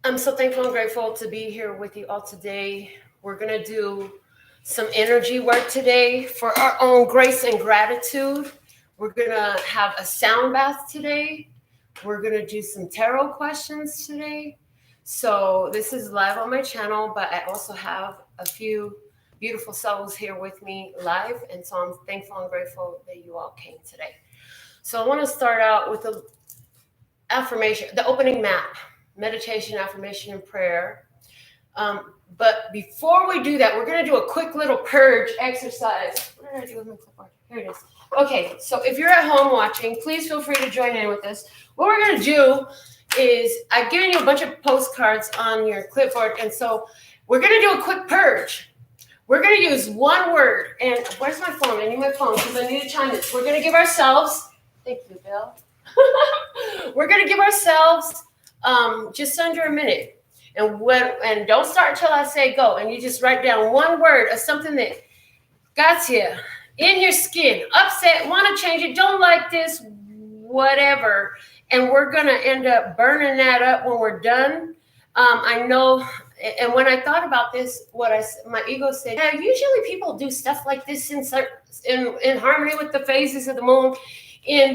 I'm so thankful and grateful to be here with you all today. We're going to do some energy work today for our own grace and gratitude. We're going to have a sound bath today. We're going to do some tarot questions today. So this is live on my channel, but I also have a few beautiful souls here with me live. And so I'm thankful and grateful that you all came today. So I want to start out with the affirmation, the opening map, meditation, affirmation, and prayer. But before we do that, we're going to do a quick little purge exercise. What did I do with my clipboard? Here it is. Okay, so if you're at home watching, please feel free to join in with us. What we're going to do is I've given you a bunch of postcards on your clipboard, and so we're going to do a quick purge. We're going to use one word, and where's my phone? I need my phone because I need to chime this. We're going to give ourselves, thank you, Bill. We're going to give ourselves just under a minute. And don't start until I say go. And you just write down one word of something that got you in your skin, upset, want to change it, don't like this, whatever. And we're going to end up burning that up when we're done. I know. And when I thought about this, my ego said, yeah, usually people do stuff like this in harmony with the phases of the moon.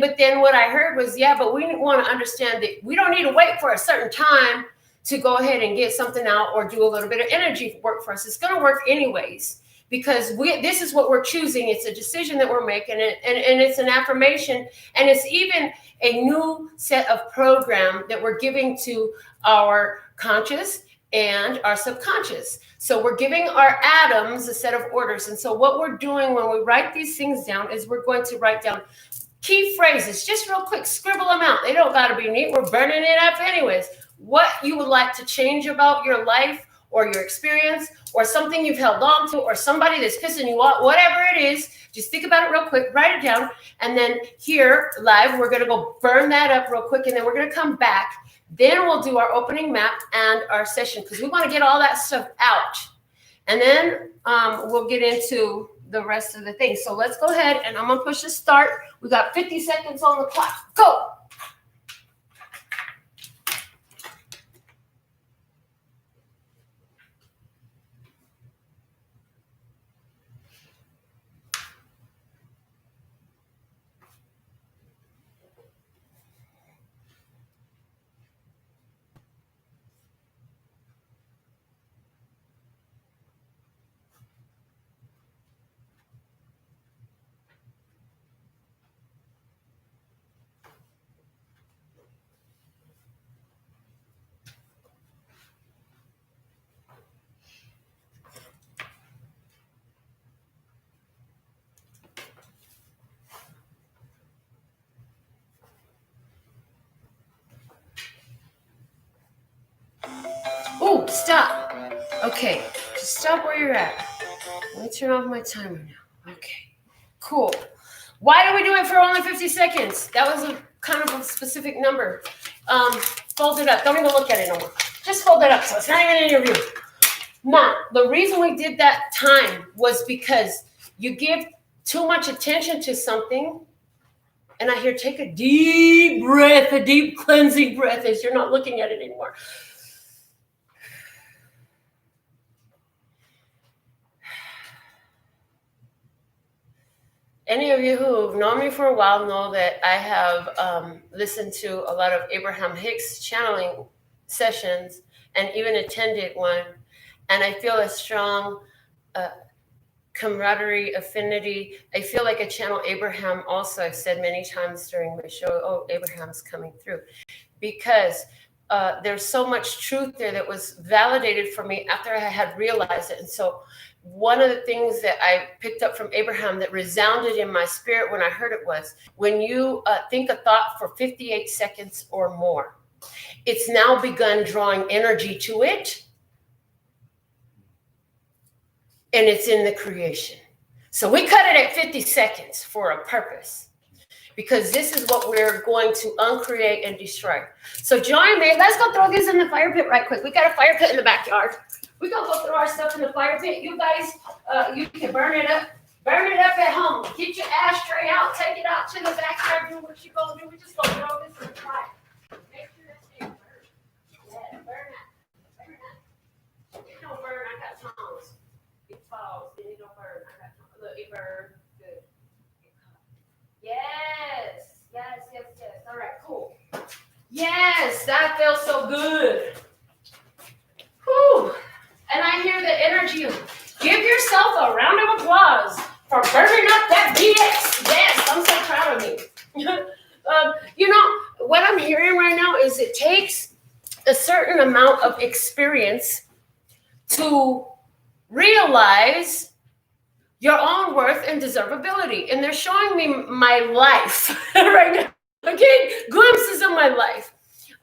But then what I heard was, yeah, but we want to understand that we don't need to wait for a certain time to go ahead and get something out or do a little bit of energy work for us. It's going to work anyways, because this is what we're choosing. It's a decision that we're making, and it's an affirmation, and it's even a new set of program that we're giving to our conscious and our subconscious. So we're giving our atoms a set of orders. And so what we're doing when we write these things down is we're going to write down key phrases, just real quick, scribble them out. They don't got to be neat. We're burning it up anyways. What you would like to change about your life or your experience or something you've held on to or somebody that's pissing you off, whatever it is, just think about it real quick, write it down. And then here live, we're going to go burn that up real quick. And then we're going to come back. Then we'll do our opening map and our session because we want to get all that stuff out. And then we'll get into the rest of the things. So let's go ahead and I'm going to push the start. We got 50 seconds on the clock. Go. Oh, stop. Okay, just stop where you're at. Let me turn off my timer now. Okay, cool. Why do we do it for only 50 seconds? That was a kind of a specific number. Fold it up. Don't even look at it no more. Just fold it up so it's not even in your view. Now, the reason we did that time was because you give too much attention to something. And I hear take a deep breath, a deep cleansing breath as you're not looking at it anymore. Any of you who've known me for a while know that I have listened to a lot of Abraham Hicks channeling sessions and even attended one. And I feel a strong camaraderie, affinity. I feel like I channel Abraham also. I've said many times during my show, oh, Abraham's coming through. Because there's so much truth there that was validated for me after I had realized it. And so one of the things that I picked up from Abraham that resounded in my spirit when I heard it was, when you think a thought for 58 seconds or more, it's now begun drawing energy to it, and it's in the creation. So we cut it at 50 seconds for a purpose, because this is what we're going to uncreate and destroy. So join me. Let's go throw this in the fire pit right quick. We got a fire pit in the backyard. We're going to go throw our stuff in the fire pit. You guys, you can burn it up. Burn it up at home. Get your ashtray out. Take it out to the backyard. Do what you're going to do. We're just going to throw this in the fire. Make sure that thing burns. Yeah, burn that. paper. Good. Yes. Yes, yes, yes. All right, cool. Yes, that feels so good. Whew. And I hear the energy. Give yourself a round of applause for burning up that BS. Yes, I'm so proud of me. You know, what I'm hearing right now is it takes a certain amount of experience to realize your own worth and deservability. And they're showing me my life right now. Okay, glimpses of my life.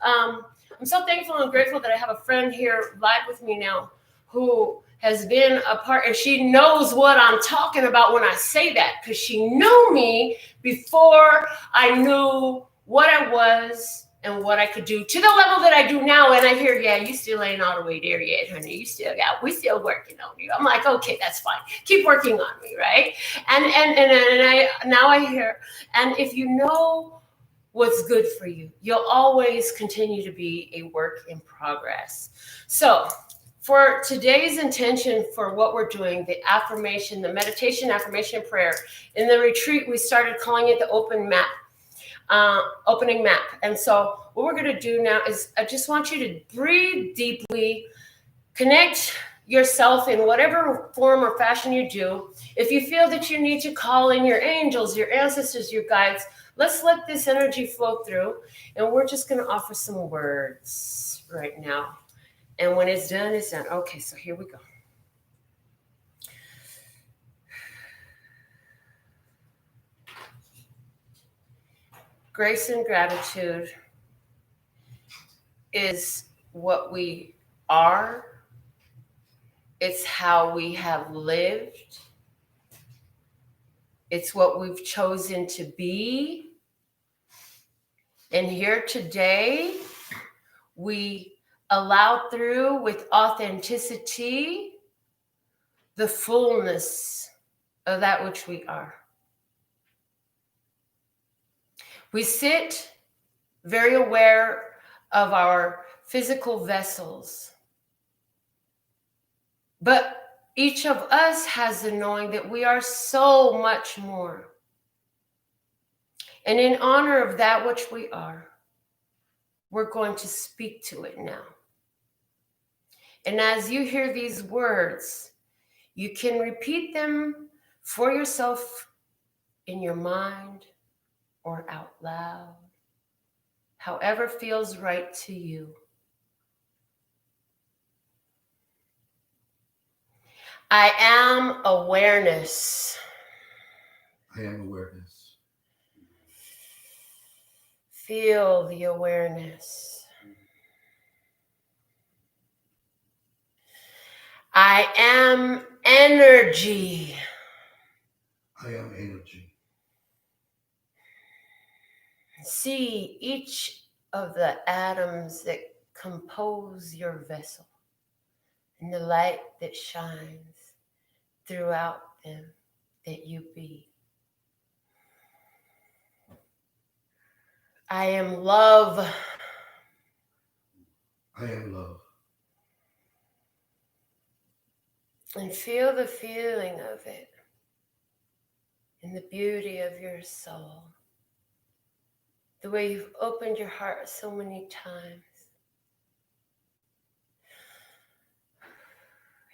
I'm so thankful and grateful that I have a friend here live with me now who has been a part, and she knows what I'm talking about when I say that, because she knew me before I knew what I was and what I could do to the level that I do now. And I hear, yeah, you still ain't all the way there yet, honey. We still working on you. I'm like, okay, that's fine. Keep working on me, right? And I hear, and if you know what's good for you, you'll always continue to be a work in progress. So for today's intention for what we're doing, the affirmation, the meditation, affirmation, prayer, in the retreat, we started calling it the opening map. And so what we're going to do now is I just want you to breathe deeply, connect yourself in whatever form or fashion you do. If you feel that you need to call in your angels, your ancestors, your guides, let's let this energy flow through. And we're just going to offer some words right now. And when it's done, it's done. Okay, so here we go. Grace and gratitude is what we are. It's how we have lived. It's what we've chosen to be. And here today, we allow through with authenticity the fullness of that which we are. We sit very aware of our physical vessels, but each of us has the knowing that we are so much more. And in honor of that which we are, we're going to speak to it now. And as you hear these words, you can repeat them for yourself in your mind or out loud, however feels right to you. I am awareness. I am awareness. Feel the awareness. I am energy. I am energy. See each of the atoms that compose your vessel and the light that shines throughout them that you be. I am love. I am love. And feel the feeling of it in the beauty of your soul. The way you've opened your heart so many times.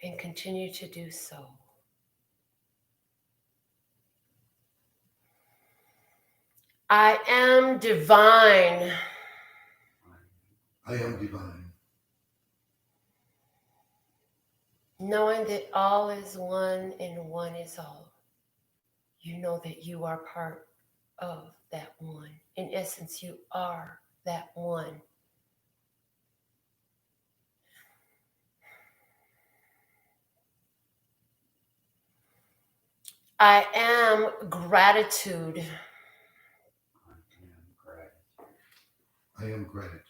And continue to do so. I am divine. I am divine. Knowing that all is one and one is all. You know that you are part of that one. In essence, you are that one. I am gratitude. I am gratitude.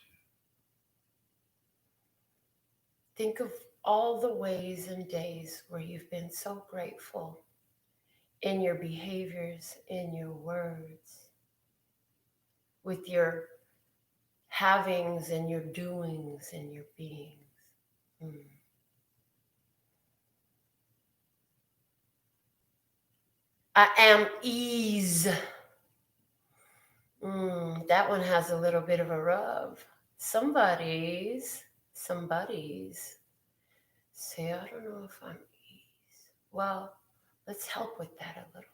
Think of all the ways and days where you've been so grateful in your behaviors, in your words, with your havings and your doings and your beings. I am ease. That one has a little bit of a rub. Somebody's say, I don't know if I'm ease. Well, let's help with that a little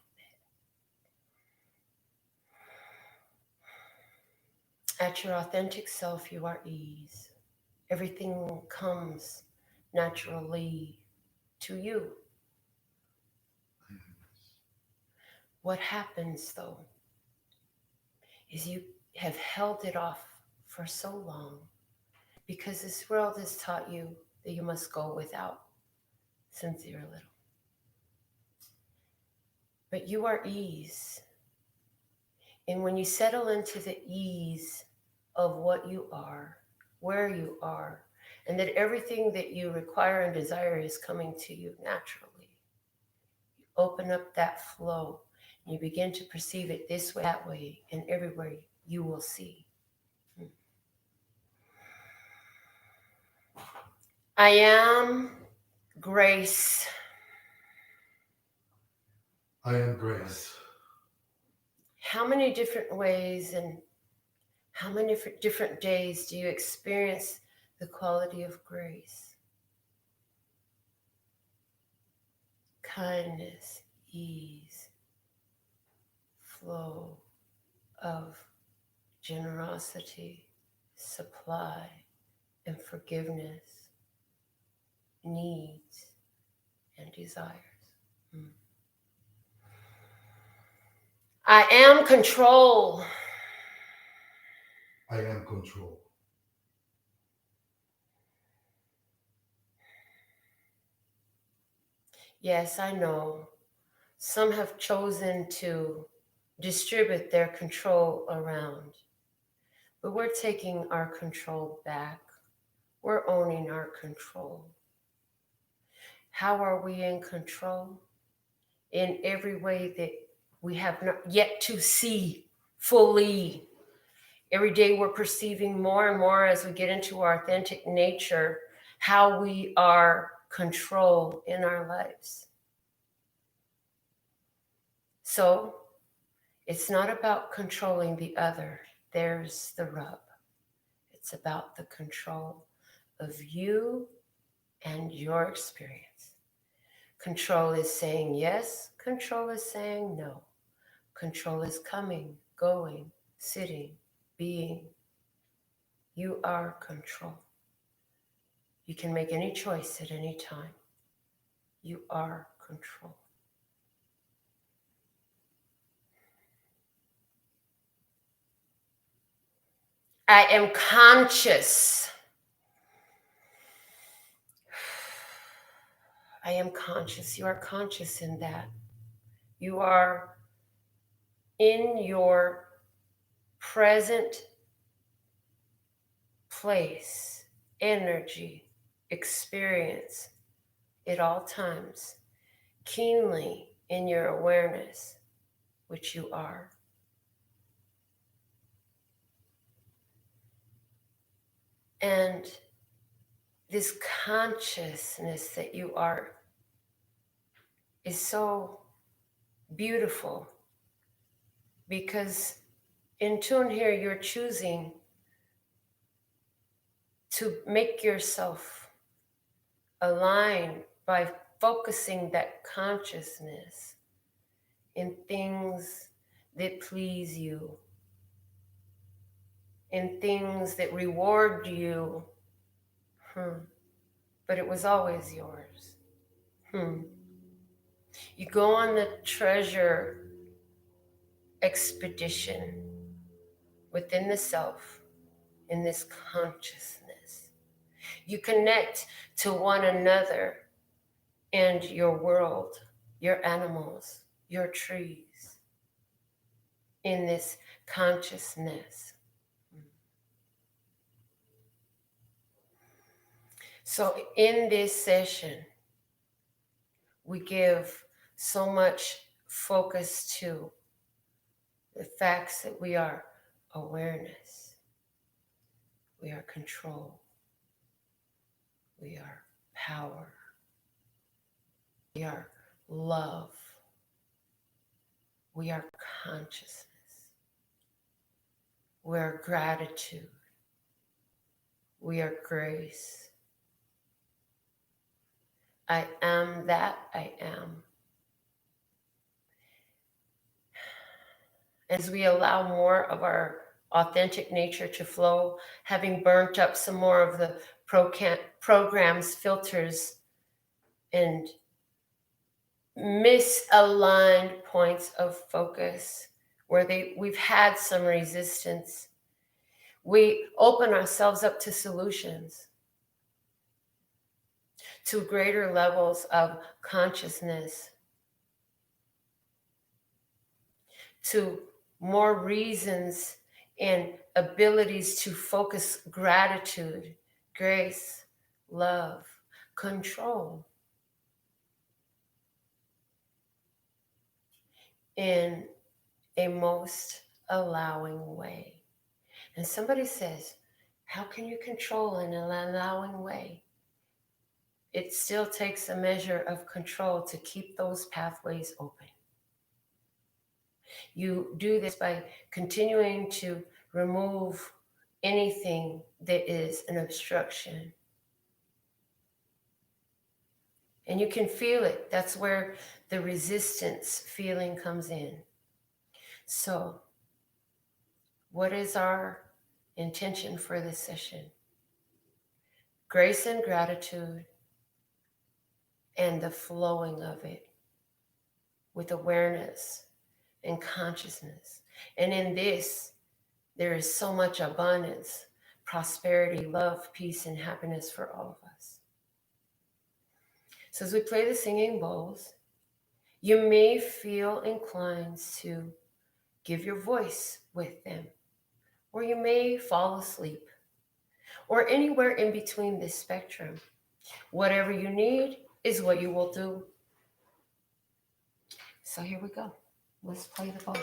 bit. At your authentic self, you are ease. Everything comes naturally to you. What happens, though, is you have held it off for so long because this world has taught you that you must go without since you're little. But you are ease. And when you settle into the ease of what you are, where you are, and that everything that you require and desire is coming to you naturally, you open up that flow and you begin to perceive it this way, that way, and everywhere you will see. I am grace. I am grace. How many different ways and how many different days do you experience the quality of grace? Kindness, ease, flow of generosity, supply, and forgiveness, needs, and desires. I am control. I am control. Yes, I know. Some have chosen to distribute their control around. But we're taking our control back. We're owning our control. How are we in control? In every way that we have not yet to see fully. Every day we're perceiving more and more as we get into our authentic nature, how we are control in our lives. So it's not about controlling the other. There's the rub. It's about the control of you and your experience. Control is saying yes. Control is saying no. Control is coming, going, sitting, being. You are control. You can make any choice at any time. You are control. I am conscious. I am conscious. You are conscious in that. You are in your present place, energy, experience at all times, keenly in your awareness, which you are. And this consciousness that you are is so beautiful because in tune here, you're choosing to make yourself align by focusing that consciousness in things that please you, in things that reward you. But it was always yours. You go on the treasure expedition within the self in this consciousness. You connect to one another and your world, your animals, your trees in this consciousness. So in this session, we give so much focus to the facts that we are awareness, we are control, we are power, we are love, We are consciousness. We are gratitude. We are grace. I am that I am. As we allow more of our authentic nature to flow, having burnt up some more of the programs, filters, and misaligned points of focus where we've had some resistance, we open ourselves up to solutions, to greater levels of consciousness, to more reasons and abilities to focus gratitude, grace, love, control in a most allowing way. And somebody says, how can you control in an allowing way? It still takes a measure of control to keep those pathways open. You do this by continuing to remove anything that is an obstruction. And you can feel it. That's where the resistance feeling comes in. So, what is our intention for this session? Grace and gratitude and the flowing of it with awareness and consciousness. And in this, there is so much abundance, prosperity, love, peace, and happiness for all of us. So as we play the singing bowls, you may feel inclined to give your voice with them, or you may fall asleep, or anywhere in between this spectrum. Whatever you need is what you will do. So here we go. Let's play the bowls.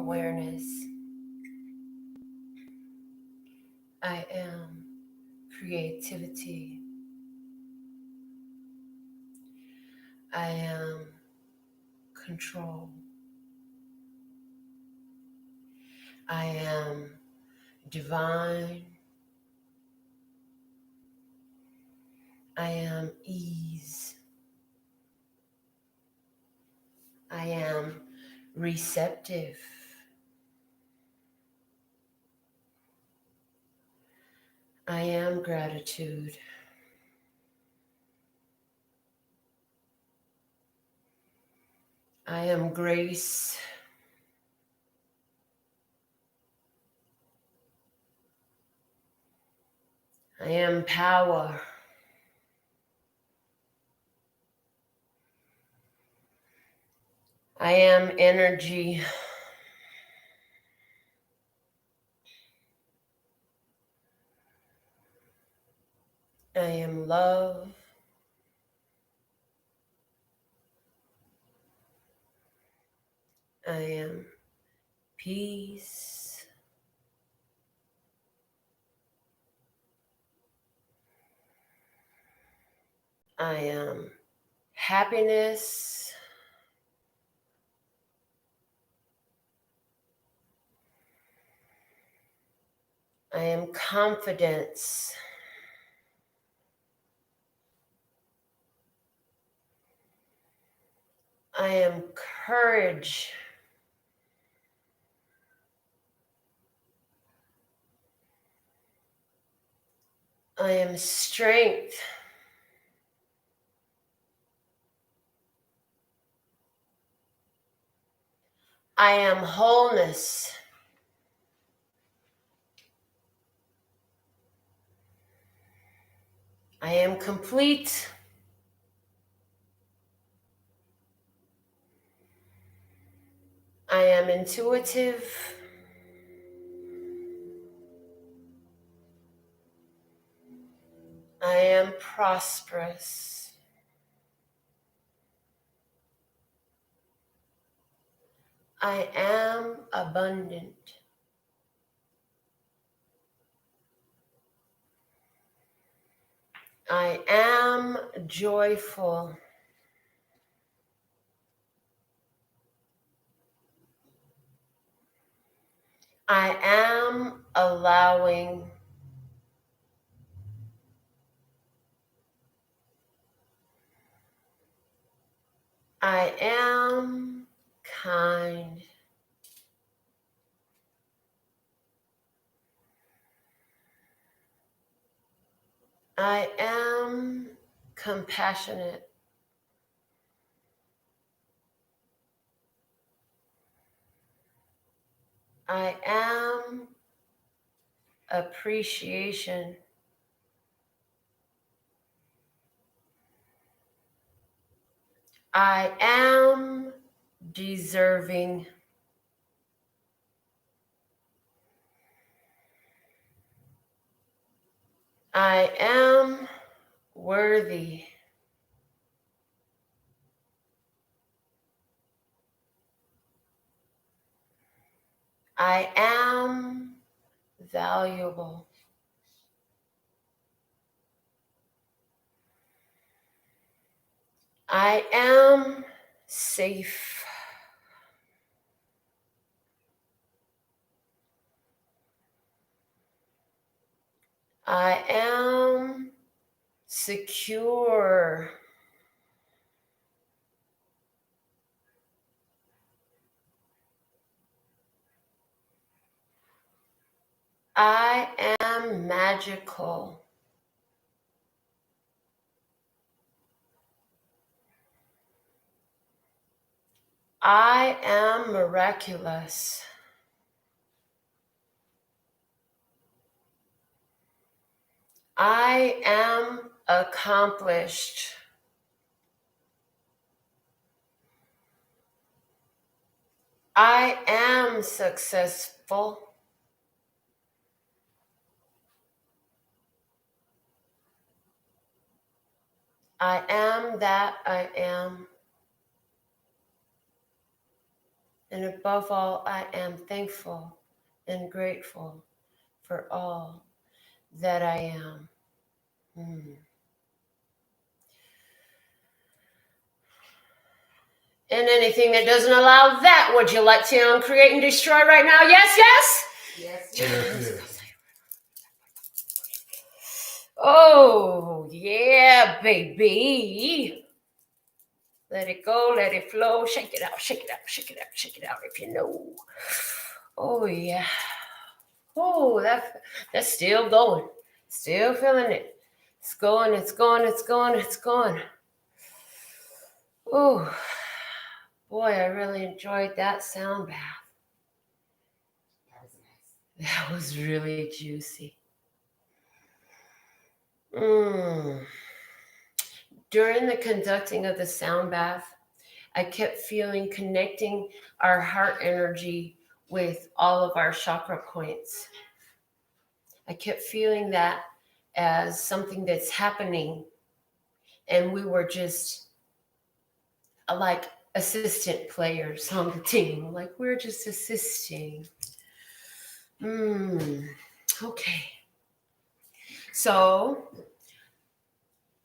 awareness. I am creativity. I am control. I am divine. I am ease. I am receptive. I am gratitude. I am grace. I am power. I am energy. I am love. I am peace. I am happiness. I am confidence. I am courage. I am strength. I am wholeness. I am complete. I am intuitive. I am prosperous. I am abundant. I am joyful. I am allowing. I am kind. I am compassionate. I am appreciation. I am deserving. I am worthy. I am valuable. I am safe. I am secure. I am magical. I am miraculous. I am accomplished. I am successful. I am that I am. And above all, I am thankful and grateful for all that I am. And anything that doesn't allow that, would you like to uncreate and destroy right now? Yes, yes? Yes, Yes. Oh, yeah, baby. Let it go, let it flow. Shake it out, shake it out, shake it out, shake it out if you know. Oh, yeah. Oh, that's still going. Still feeling it. It's going, it's going, it's going, it's going. Oh, boy, I really enjoyed that sound bath. that was nice. That was really juicy. During the conducting of the sound bath, I kept feeling connecting our heart energy with all of our chakra points. I kept feeling that as something that's happening, and we were just like assistant players on the team. Like we're just assisting. Okay. So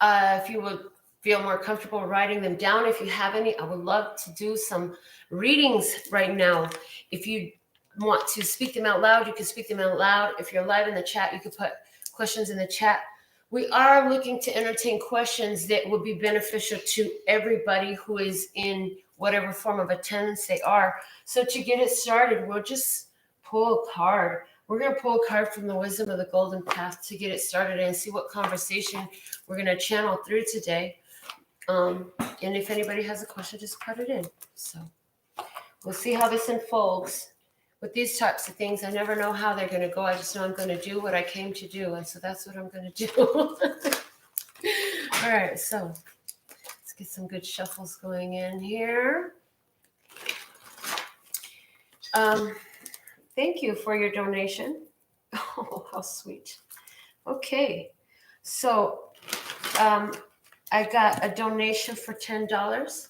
if you would feel more comfortable writing them down, if you have any, I would love to do some readings right now. If you want to speak them out loud, you can speak them out loud. If you're live in the chat, you can put questions in the chat. We are looking to entertain questions that would be beneficial to everybody who is in whatever form of attendance they are. So to get it started, we'll just pull a card. We're going to pull a card from the Wisdom of the Golden Path to get it started and see what conversation we're going to channel through today. And if anybody has a question, just put it in. So we'll see how this unfolds. With these types of things, I never know how they're going to go. I just know I'm going to do what I came to do. And so that's what I'm going to do. All right. So let's get some good shuffles going in here. Thank you for your donation. Oh, how sweet. Okay. So I got a donation for $10.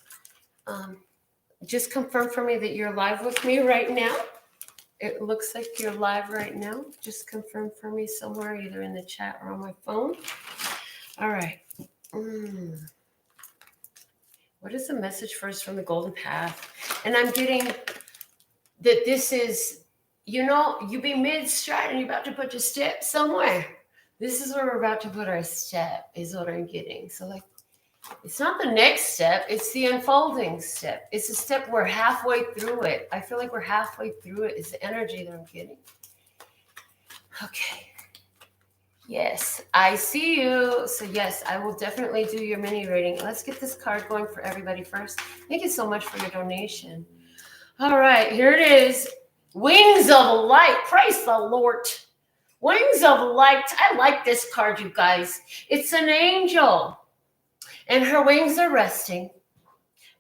Just confirm for me that you're live with me right now. It looks like you're live right now. Just confirm for me somewhere, either in the chat or on my phone. All right. What is the message first from the Golden Path? And I'm getting that this is, you be mid-stride and you're about to put your step somewhere. This is where we're about to put our step, is what I'm getting. So like, it's not the next step, it's the unfolding step. It's a step we're halfway through it. I feel like we're halfway through it is the energy that I'm getting. Okay. Yes, I see you. So yes, I will definitely do your mini reading. Let's get this card going for everybody first. Thank you so much for your donation. All right, here it is. Wings of light. Praise the Lord. Wings of light. I like this card, you guys. It's an angel. And her wings are resting.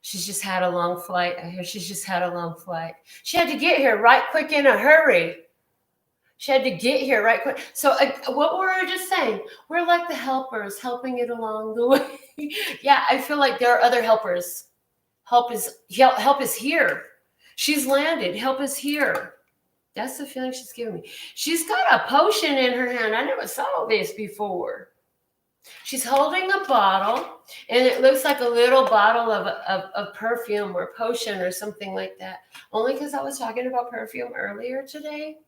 She's just had a long flight. I hear she's just had a long flight. She had to get here right quick in a hurry. She had to get here right quick. So what were we just saying? We're like the helpers helping it along the way. Yeah, I feel like there are other helpers. Help is here. She's landed. Help is here. That's the feeling she's giving me. She's got a potion in her hand. I never saw this before. She's holding a bottle, and it looks like a little bottle of perfume or potion or something like that. Only because I was talking about perfume earlier today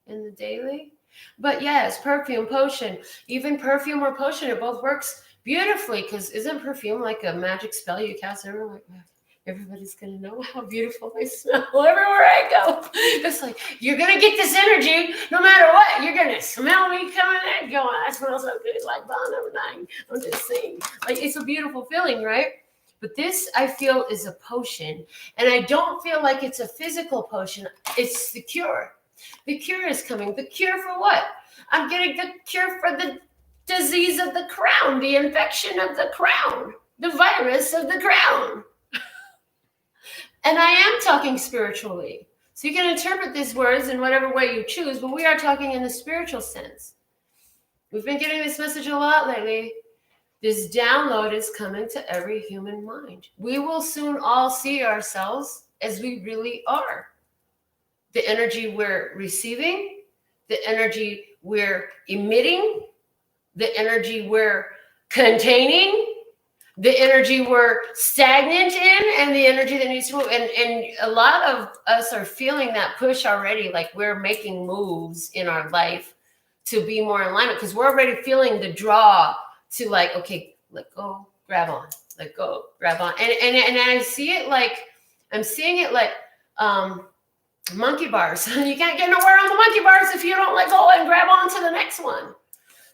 in the daily. But yes, perfume, potion, even perfume or potion, it both works beautifully, because isn't perfume like a magic spell you cast everywhere? Like, everybody's going to know how beautiful they smell everywhere I go. It's like, you're going to get this energy no matter what. You're going to smell me coming in going, I smell so good, like Bond number 9. I'm just saying. Like, it's a beautiful feeling, right? But this, I feel, is a potion. And I don't feel like it's a physical potion. It's the cure. The cure is coming. The cure for what? I'm getting the cure for the disease of the crown, the infection of the crown, the virus of the crown. And I am talking spiritually. So you can interpret these words in whatever way you choose, but we are talking in the spiritual sense. We've been getting this message a lot lately. This download is coming to every human mind. We will soon all see ourselves as we really are. The energy we're receiving, the energy we're emitting, the energy we're containing, the energy we're stagnant in, and the energy that needs to move. And a lot of us are feeling that push already, like we're making moves in our life to be more in alignment, because we're already feeling the draw to like, okay, let go, grab on, let go, grab on. And I see it like, I'm seeing it like monkey bars. You can't get nowhere on the monkey bars if you don't let go and grab on to the next one.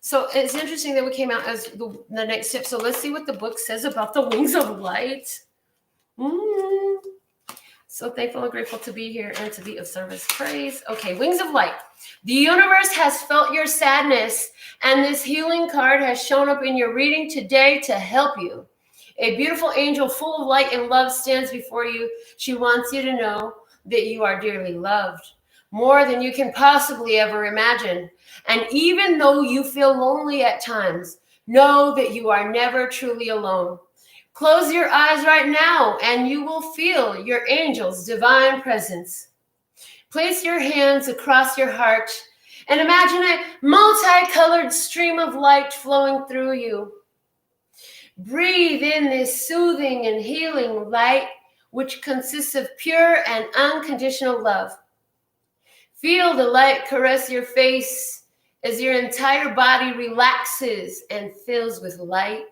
So it's interesting that we came out as the next step. So let's see what the book says about the wings of light. So thankful and grateful to be here and to be of service. Praise. Okay, wings of light. The universe has felt your sadness, and this healing card has shown up in your reading today to help you. A beautiful angel full of light and love stands before you. She wants you to know that you are dearly loved, more than you can possibly ever imagine. And even though you feel lonely at times, know that you are never truly alone. Close your eyes right now and you will feel your angel's divine presence. Place your hands across your heart and imagine a multicolored stream of light flowing through you. Breathe in this soothing and healing light, which consists of pure and unconditional love. Feel the light caress your face as your entire body relaxes and fills with light.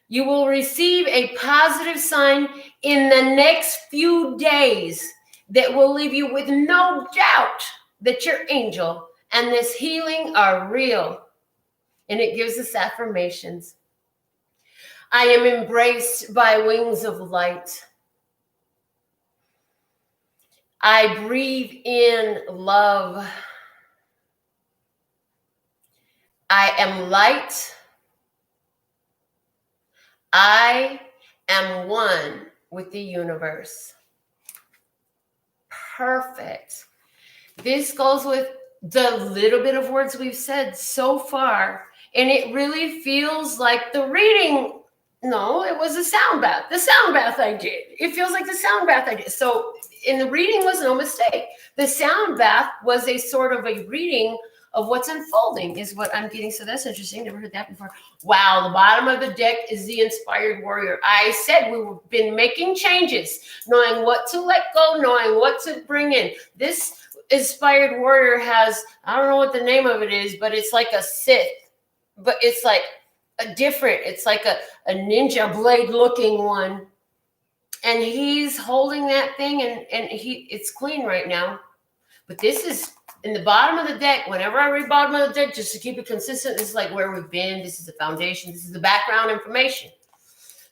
You will receive a positive sign in the next few days that will leave you with no doubt that your angel and this healing are real. And it gives us affirmations. I am embraced by wings of light. I breathe in love. I am light. I am one with the universe. Perfect. This goes with the little bit of words we've said so far. And it really feels like the reading. No, it was a sound bath. The sound bath I did. It feels like the sound bath I did. So in the reading was no mistake. The sound bath was a sort of a reading of what's unfolding is what I'm getting. So that's interesting. Never heard that before. Wow, the bottom of the deck is the inspired warrior. I said we've been making changes, knowing what to let go, knowing what to bring in. This inspired warrior has, I don't know what the name of it is, but it's like a Sith. But it's like a different, it's like a ninja blade looking one. And he's holding that thing and it's clean right now. But this is in the bottom of the deck. Whenever I read bottom of the deck, just to keep it consistent, this is like where we've been. This is the foundation. This is the background information.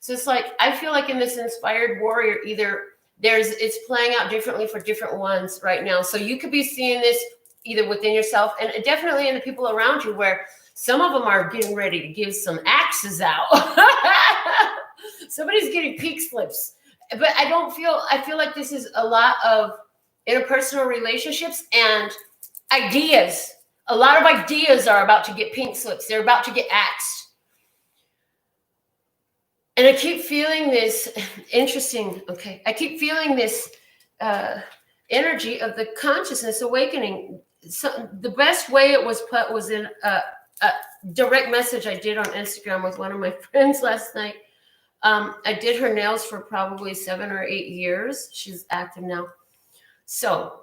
So it's like, I feel like in this inspired warrior, it's playing out differently for different ones right now. So you could be seeing this either within yourself and definitely in the people around you, where some of them are getting ready to give some axes out. Somebody's getting pink slips. But I feel like this is a lot of interpersonal relationships and ideas. A lot of ideas are about to get pink slips. They're about to get axed. And I keep feeling this interesting. Okay. I keep feeling this energy of the consciousness awakening. So the best way it was put was in a direct message I did on Instagram with one of my friends last night. I did her nails for probably 7 or 8 years. She's active now. So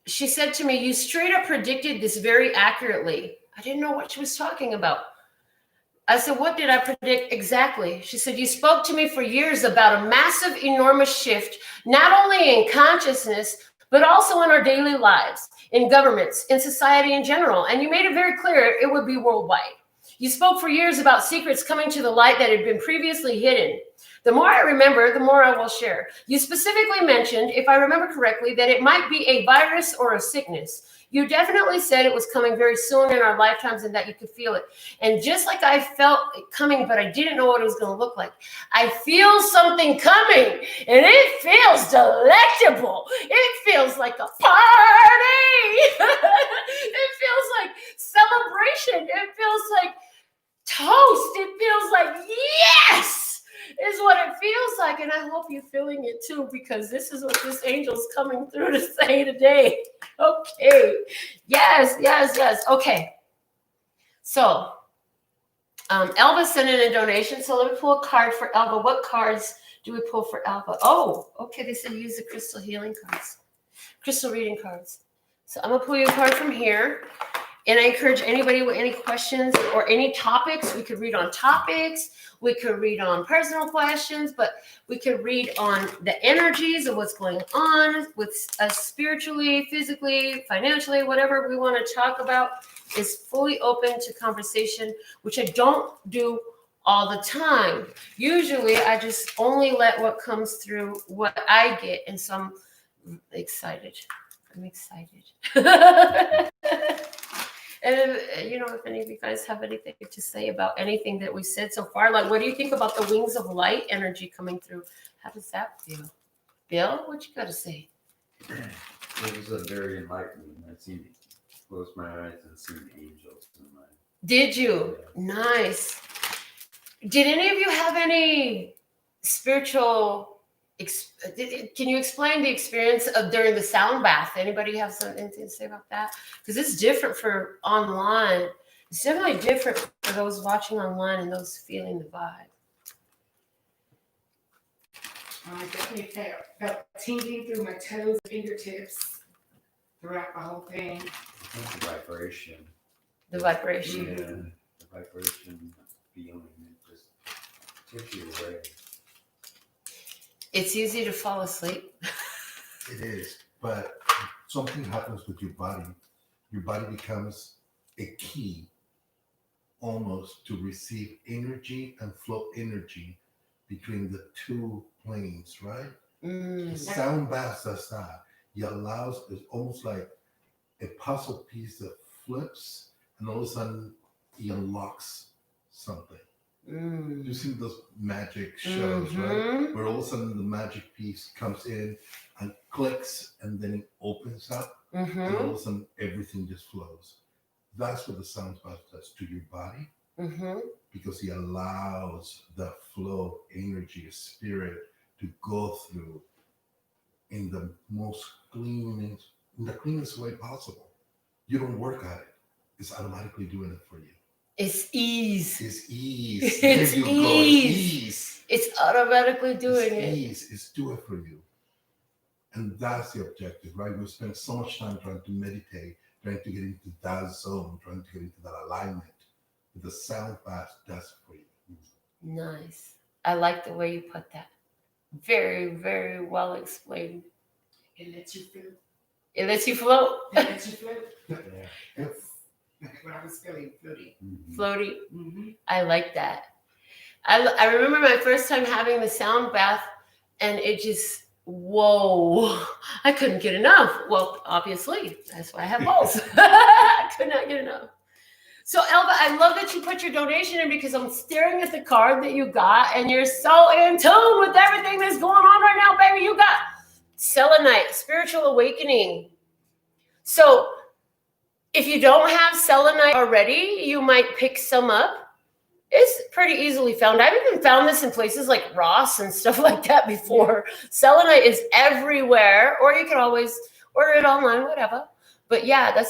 she said to me, you straight up predicted this very accurately. I didn't know what she was talking about. I said, what did I predict exactly? She said, you spoke to me for years about a massive, enormous shift, not only in consciousness, but also in our daily lives, in governments, in society in general. And you made it very clear it would be worldwide. You spoke for years about secrets coming to the light that had been previously hidden. The more I remember, the more I will share. You specifically mentioned, if I remember correctly, that it might be a virus or a sickness. You definitely said it was coming very soon in our lifetimes and that you could feel it. And just like I felt it coming, but I didn't know what it was going to look like, I feel something coming and it feels delectable. It feels like a party. It feels like celebration. It feels like toast. It feels like yes is what it feels like. And I I hope you're feeling it too, because this is what this angel's coming through to say today. Okay. Yes. Okay. So, Elva sent in a donation. So let me pull a card for Elva. What cards do we pull for Elva? Oh, okay. They said use the crystal healing cards, crystal reading cards. So I'm going to pull you a card from here. And I encourage anybody with any questions or any topics. We could read on topics. We could read on personal questions, but we could read on the energies of what's going on with us spiritually, physically, financially, whatever we want to talk about is fully open to conversation, which I don't do all the time. Usually I just only let what comes through what I get. And so I'm excited. And if any of you guys have anything to say about anything that we said so far, like what do you think about the wings of light energy coming through? How does that feel? Bill, what you got to say? It was a very enlightening. I seen close my eyes and seen angels in my. Did you? Yeah. Nice. Did any of you have any spiritual? Can you explain the experience of during the sound bath? Anybody have something to say about that? Because it's different for online. It's definitely different for those watching online and those feeling the vibe. I definitely felt tingling through my toes, fingertips, throughout the whole thing. I think the vibration. The vibration. Yeah, the vibration feeling it just takes you away. It's easy to fall asleep. It is, but something happens with your body. Your body becomes a key almost to receive energy and flow energy between the two planes, right? The sound bath does that. It allows, it's almost like a puzzle piece that flips and all of a sudden it unlocks something. You see those magic shows, right? Where all of a sudden the magic piece comes in and clicks and then it opens up and all of a sudden everything just flows. That's what the sound bath does to your body because it allows the flow of energy, spirit to go through in the most cleanest way possible. You don't work at it. It's automatically doing it for you. It's ease. It's ease. It's There you ease. go. It's automatically doing it. Ease. It's do it for you. And that's the objective, right? We spend so much time trying to meditate, trying to get into that zone, trying to get into that alignment. But the sound bath does it for you. Nice. I like the way you put that. Very, very well explained. It lets you feel. It lets you float. It lets you float. Yeah. That's what I was feeling, floating. Floaty. Mm-hmm. I like that. I remember my first time having the sound bath and it just, whoa, I couldn't get enough. Well, obviously, that's why I have balls. I could not get enough. So Elva, I love that you put your donation in because I'm staring at the card that you got and you're so in tune with everything that's going on right now, baby. You got selenite, spiritual awakening. So if you don't have selenite already, you might pick some up. It's pretty easily found. I've even found this in places like Ross and stuff like that before. Selenite is everywhere, or you can always order it online, whatever. But yeah,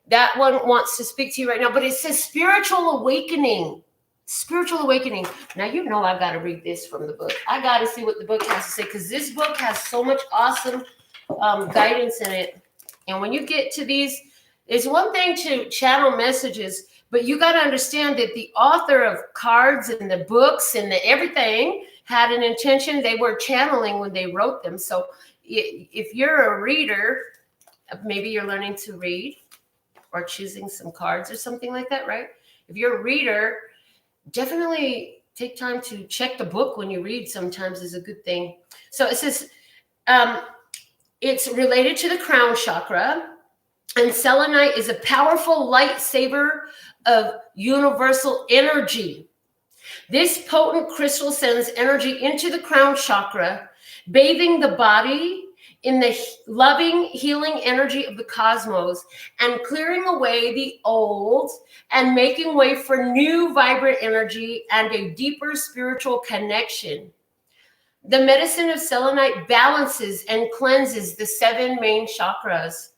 that one wants to speak to you right now. But it says spiritual awakening. Spiritual awakening. Now, you know I've got to read this from the book. I got to see what the book has to say because this book has so much awesome guidance in it. And when you get to these, it's one thing to channel messages, but you got to understand that the author of cards and the books and the everything had an intention. They were channeling when they wrote them. So if you're a reader, maybe you're learning to read or choosing some cards or something like that, right? If you're a reader, definitely take time to check the book when you read. Sometimes is a good thing. So it says it's related to the crown chakra. And selenite is a powerful lightsaber of universal energy. This potent crystal sends energy into the crown chakra, bathing the body in the loving, healing energy of the cosmos and clearing away the old and making way for new, vibrant energy and a deeper spiritual connection. The medicine of selenite balances and cleanses the 7 main chakras.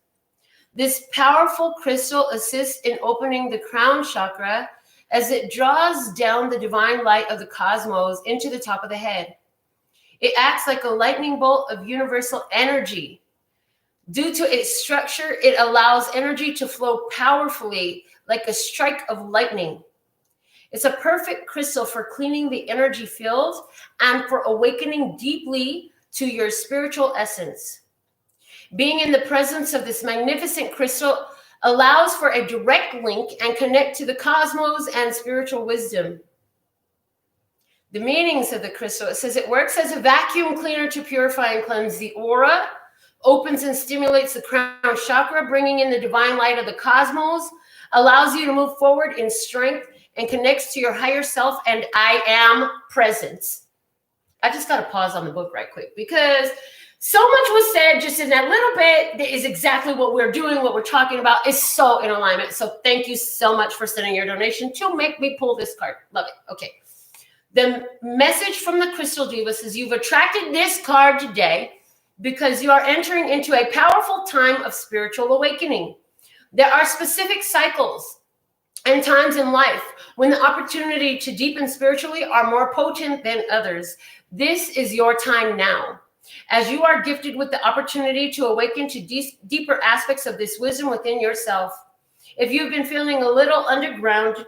This powerful crystal assists in opening the crown chakra as it draws down the divine light of the cosmos into the top of the head. It acts like a lightning bolt of universal energy. Due to its structure, it allows energy to flow powerfully like a strike of lightning. It's a perfect crystal for cleaning the energy field and for awakening deeply to your spiritual essence. Being in the presence of this magnificent crystal allows for a direct link and connect to the cosmos and spiritual wisdom. The meanings of the crystal, it says it works as a vacuum cleaner to purify and cleanse the aura, opens and stimulates the crown chakra, bringing in the divine light of the cosmos, allows you to move forward in strength, and connects to your higher self and I am presence. I just got to pause on the book right quick because so much was said just in that little bit that is exactly what we're doing, what we're talking about is so in alignment. So thank you so much for sending your donation to make me pull this card. Love it. Okay. The message from the Crystal Diva says you've attracted this card today because you are entering into a powerful time of spiritual awakening. There are specific cycles and times in life when the opportunity to deepen spiritually are more potent than others. This is your time now. As you are gifted with the opportunity to awaken to deeper aspects of this wisdom within yourself. If you've been feeling a little underground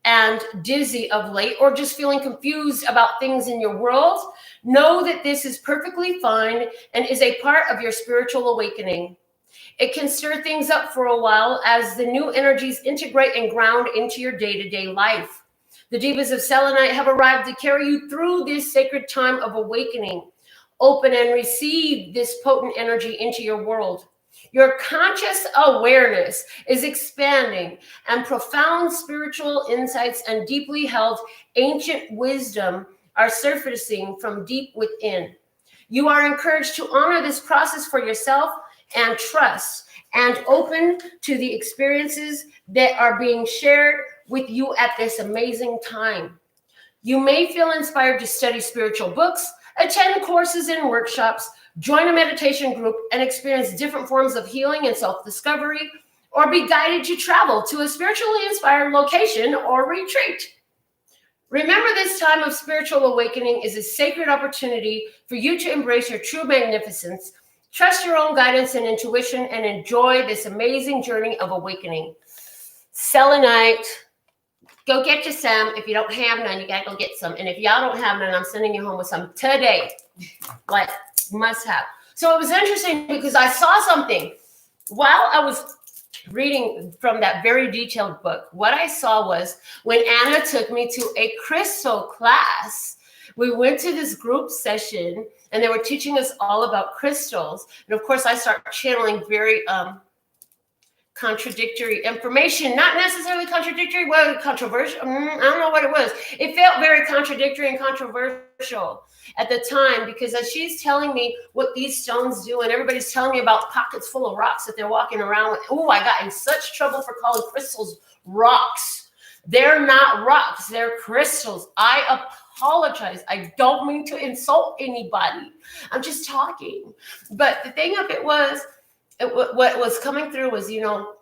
and dizzy of late, or just feeling confused about things in your world, know that this is perfectly fine and is a part of your spiritual awakening. It can stir things up for a while as the new energies integrate and ground into your day-to-day life. The Divas of Selenite have arrived to carry you through this sacred time of awakening. Open and receive this potent energy into your world. Your conscious awareness is expanding, and profound spiritual insights and deeply held ancient wisdom are surfacing from deep within. You are encouraged to honor this process for yourself and trust and open to the experiences that are being shared with you at this amazing time. You may feel inspired to study spiritual books, attend courses and workshops, join a meditation group, and experience different forms of healing and self-discovery, or be guided to travel to a spiritually inspired location or retreat. Remember, this time of spiritual awakening is a sacred opportunity for you to embrace your true magnificence, trust your own guidance and intuition, and enjoy this amazing journey of awakening. Selenite, go get you some. If you don't have none, you gotta go get some. And if y'all don't have none, I'm sending you home with some today. Like, must have. So it was interesting because I saw something while I was reading from that very detailed book. What I saw was when Anna took me to a crystal class, we went to this group session and they were teaching us all about crystals. And of course, I start channeling very contradictory information, not necessarily contradictory, well, controversial. I don't know what it was. It felt very contradictory and controversial at the time because as she's telling me what these stones do, and everybody's telling me about pockets full of rocks that they're walking around with. Oh, I got in such trouble for calling crystals rocks. They're not rocks, they're crystals. I apologize. I don't mean to insult anybody. I'm just talking. But the thing of it was, what was coming through was, you know,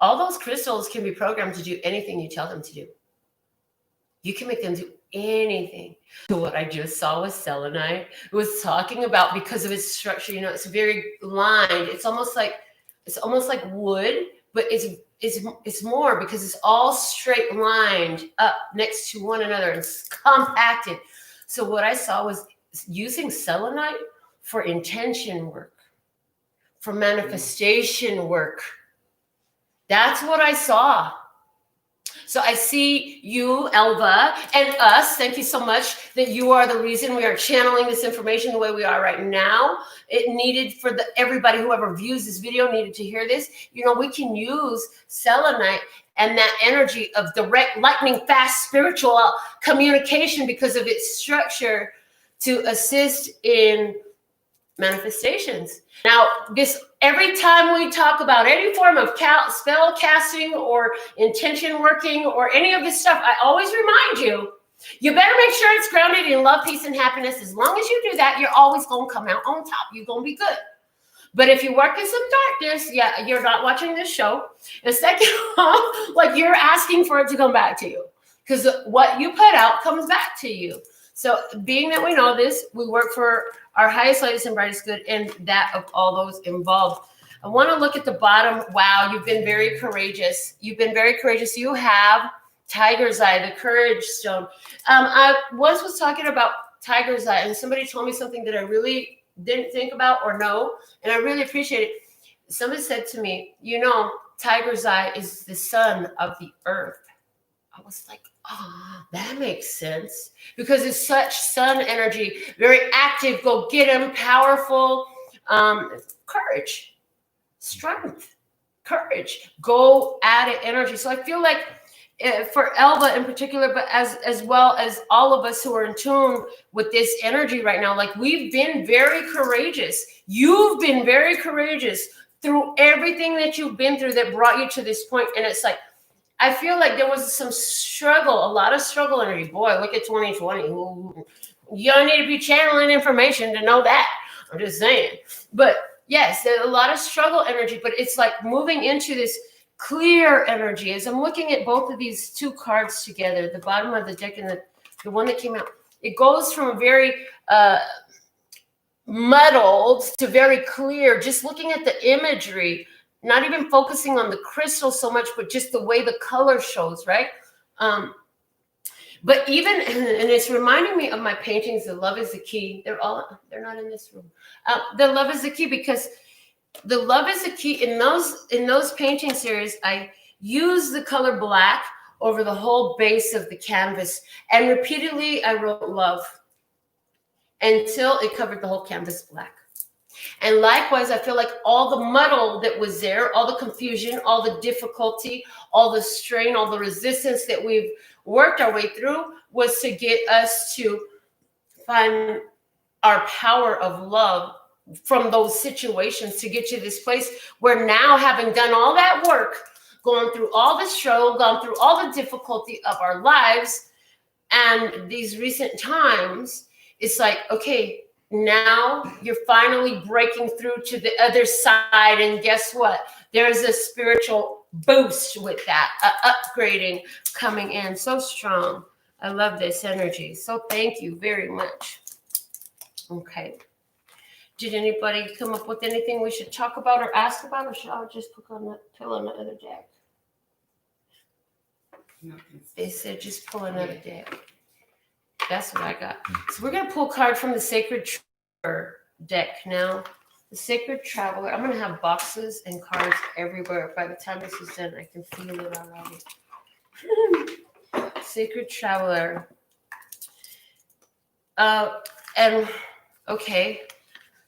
all those crystals can be programmed to do anything you tell them to do. You can make them do anything. So what I just saw was selenite. It was talking about, because of its structure, you know, it's very lined. It's almost like wood, but it's more because it's all straight lined up next to one another. It's compacted. So what I saw was using selenite for intention work, for manifestation work. That's what I saw. So I see you, Elva, and us. Thank you so much that you are the reason we are channeling this information the way we are right now. It needed for everybody, whoever views this video, needed to hear this. You know, we can use selenite and that energy of direct, lightning fast spiritual communication because of its structure to assist in manifestations. Now, every time we talk about any form of spell casting or intention working or any of this stuff, I always remind you You better make sure it's grounded in love, peace, and happiness. As long as you do that, you're always going to come out on top. You're going to be good. But if you work in some darkness, yeah, you're not watching this show. And second off, like you're asking for it to come back to you because what you put out comes back to you. So being that we know this, we work for our highest, latest, and brightest good and that of all those involved. I want to look at the bottom. Wow, you've been very courageous. You've been very courageous. You have Tiger's Eye, the courage stone. I once was talking about Tiger's Eye, and somebody told me something that I really didn't think about or know, and I really appreciate it. Somebody said to me, you know, Tiger's Eye is the sun of the earth. I was like, oh, that makes sense because it's such sun energy, very active, go get him, powerful, courage, strength, courage, go at it energy. So I feel like for Elva in particular, but as well as all of us who are in tune with this energy right now, like we've been very courageous. You've been very courageous through everything that you've been through that brought you to this point. And it's like, I feel like there was some struggle, a lot of struggle energy. Boy, look at 2020. You don't need to be channeling information to know that. I'm just saying. But yes, there's a lot of struggle energy, but it's like moving into this clear energy. As I'm looking at both of these two cards together, the bottom of the deck and the one that came out, it goes from very muddled to very clear, just looking at the imagery, not even focusing on the crystal so much, but just the way the color shows, right? But even, and it's reminding me of my paintings, The Love is the Key. They're not in this room. The Love is the Key, because the love is the key. In those painting series, I use the color black over the whole base of the canvas, and repeatedly I wrote love until it covered the whole canvas black. And likewise, I feel like all the muddle that was there, all the confusion, all the difficulty, all the strain, all the resistance that we've worked our way through was to get us to find our power of love from those situations, to get to this place where now, having done all that work, gone through all the struggle, gone through all the difficulty of our lives and these recent times, it's like, okay, now you're finally breaking through to the other side. And guess what? There's a spiritual boost with that, upgrading coming in so strong. I love this energy. So thank you very much. Okay. Did anybody come up with anything we should talk about or ask about, or should I just pull on the other deck? They said just pull another deck. That's what I got. So we're going to pull a card from the Sacred Traveler deck now. The Sacred Traveler. I'm going to have boxes and cards everywhere. By the time this is done, I can feel it already. Sacred Traveler. And okay.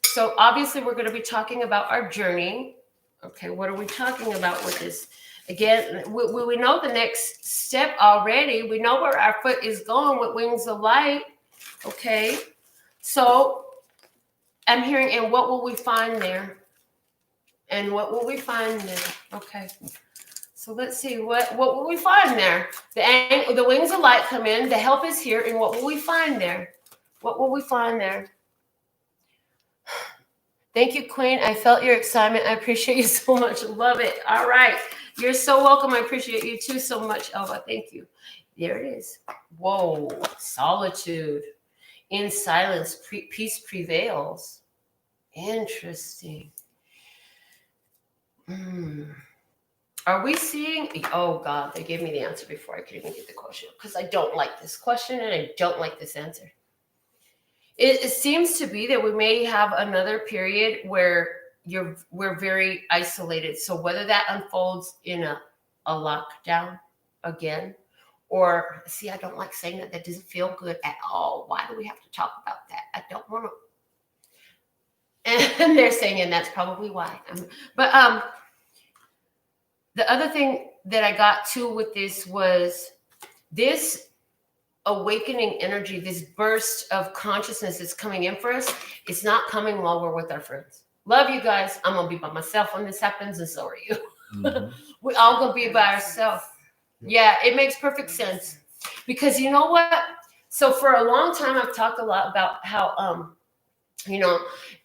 So obviously we're going to be talking about our journey. Okay, what are we talking about with this? Again, we know the next step already. We know where our foot is going with Wings of Light. Okay, so I'm hearing, and what will we find there? And what will we find there? Okay, so let's see, what will we find there? The Wings of Light come in, the help is here, and what will we find there? What will we find there? Thank you, Queen. I felt your excitement. I appreciate you so much. Love it. All right. You're so welcome. I appreciate you too so much, Elva. Thank you. There it is. Whoa. Solitude. In silence, peace prevails. Interesting. Are we seeing? Oh, God. They gave me the answer before I could even get the question, because I don't like this question and I don't like this answer. It seems to be that we may have another period where we're very isolated. So whether that unfolds in a lockdown again, or see, I don't like saying that. That doesn't feel good at all. Why do we have to talk about that? I don't want to. And they're saying, and that's probably why. But the other thing that I got to with this was this awakening energy, this burst of consciousness that's coming in for us. It's not coming while we're with our friends. Love you guys. I'm going to be by myself when this happens, and so are you. Mm-hmm. We're all going to be by ourselves. Yeah, it makes perfect sense. Because you know what? So for a long time, I've talked a lot about how, you know,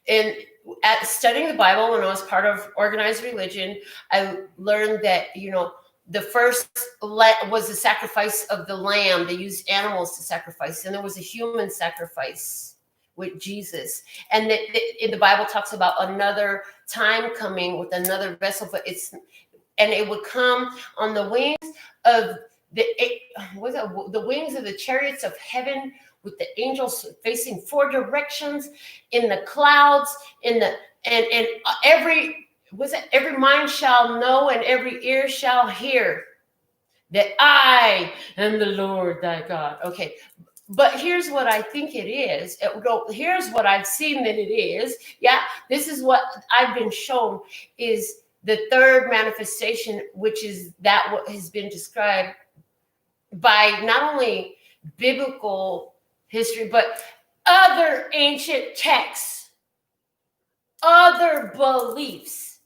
in at studying the Bible when I was part of organized religion, I learned that, you know, the first was the sacrifice of the lamb. They used animals to sacrifice, and there was a human sacrifice with Jesus. And that in the Bible talks about another time coming with another vessel, but it would come on the wings of the wings of the chariots of heaven, with the angels facing four directions, in the clouds, and every mind shall know and every ear shall hear that I am the Lord thy God. Okay, but here's what I think it is. Here's what I've seen that it is. Yeah, this is what I've been shown is the third manifestation, which is that what has been described by not only biblical history, but other ancient texts, other beliefs.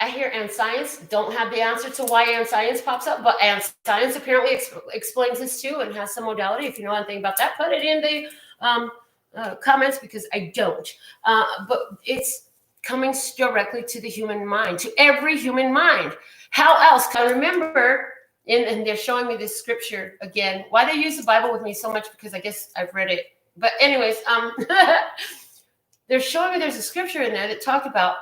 I hear and science don't have the answer to why and science pops up, but and science apparently explains this too and has some modality. If you know anything about that, put it in the comments, because I don't. But it's coming directly to the human mind, to every human mind. How else can I remember? And they're showing me this scripture again. Why they use the Bible with me so much? Because I guess I've read it. But anyways, they're showing me there's a scripture in there that talked about,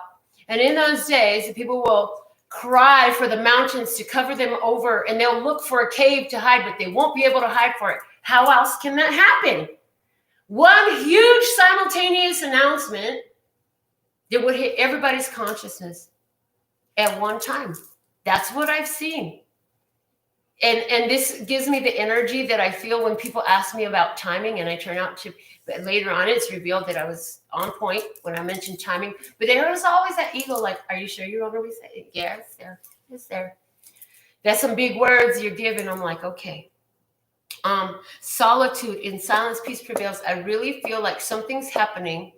and in those days, the people will cry for the mountains to cover them over, and they'll look for a cave to hide, but they won't be able to hide for it. How else can that happen? One huge simultaneous announcement that would hit everybody's consciousness at one time. That's what I've seen. And this gives me the energy that I feel when people ask me about timing, and I turn out to, but later on it's revealed that I was on point when I mentioned timing. But there was always that ego, like, are you sure you're going to be saying? Yeah, it's there. It's there. That's some big words you're giving. I'm like, okay. Solitude, in silence, peace prevails. I really feel like something's happening.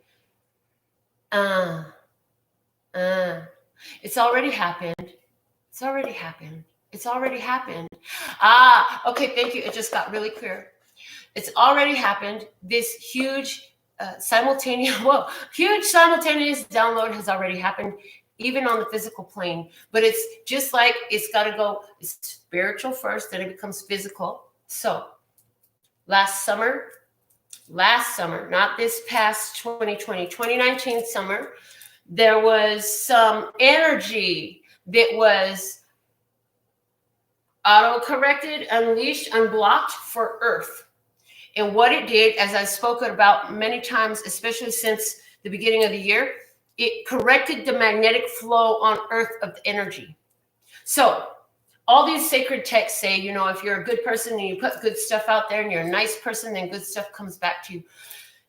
It's already happened. It's already happened. It's already happened. Okay, thank you. It just got really clear. It's already happened. This huge simultaneous download has already happened, even on the physical plane. But it's just like it's got to go, it's spiritual first, then it becomes physical. So last summer, not this past 2020, 2019 summer, there was some energy that was auto-corrected, unleashed, unblocked for Earth. And what it did, as I've spoken about many times, especially since the beginning of the year, it corrected the magnetic flow on Earth of the energy. So all these sacred texts say, you know, if you're a good person and you put good stuff out there and you're a nice person, then good stuff comes back to you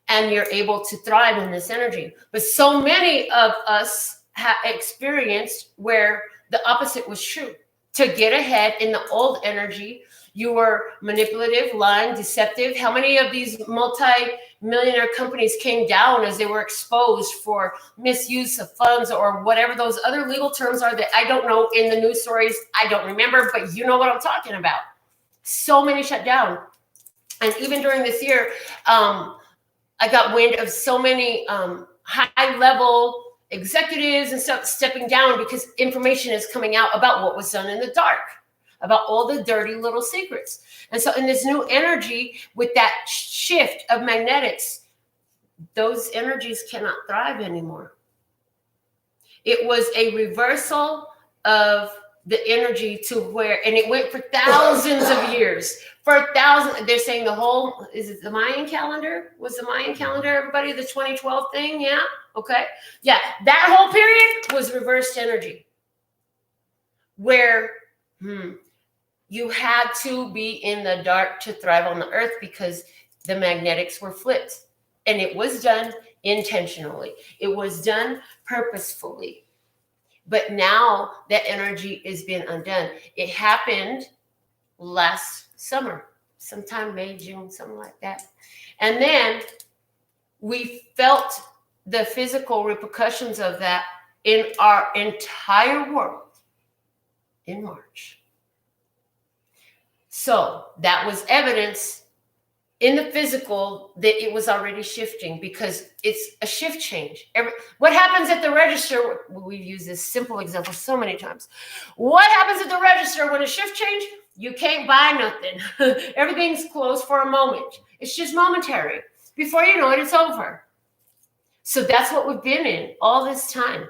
and you're able to thrive in this energy. But so many of us have experienced where the opposite was true. To get ahead in the old energy, you were manipulative, lying, deceptive. How many of these multi-millionaire companies came down as they were exposed for misuse of funds or whatever those other legal terms are that I don't know in the news stories? I don't remember, but you know what I'm talking about. So many shut down. And even during this year, I got wind of so many high-level executives and stuff stepping down because information is coming out about what was done in the dark, about all the dirty little secrets. And so in this new energy with that shift of magnetics, those energies cannot thrive anymore. It was a reversal of the energy to where, and it went for thousands of years. For thousands, they're saying the whole, is it the Mayan calendar? Was the Mayan calendar, everybody, the 2012 thing? Yeah. Okay. Yeah. That whole period was reversed energy where you had to be in the dark to thrive on the earth because the magnetics were flipped. And it was done intentionally. It was done purposefully. But now that energy is being undone. It happened last summer, sometime May, June, something like that. And then we felt the physical repercussions of that in our entire world in March. So that was evidence in the physical that it was already shifting, because it's a shift change. What happens at the register? We've used this simple example so many times. What happens at the register when a shift change? You can't buy nothing. Everything's closed for a moment. It's just momentary. Before you know it, it's over. So that's what we've been in all this time.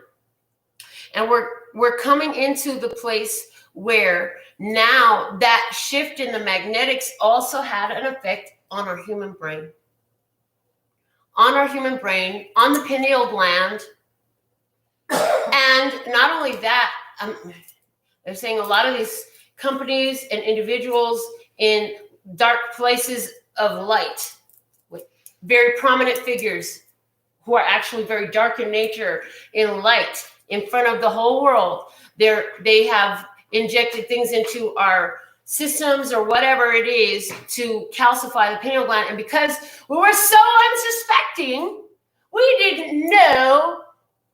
And we're coming into the place where now that shift in the magnetics also had an effect on our human brain. On our human brain, on the pineal gland. And not only that, they're saying a lot of these companies and individuals in dark places of light, with very prominent figures who are actually very dark in nature, in light, in front of the whole world. They have injected things into our systems or whatever it is to calcify the pineal gland. And because we were so unsuspecting, we didn't know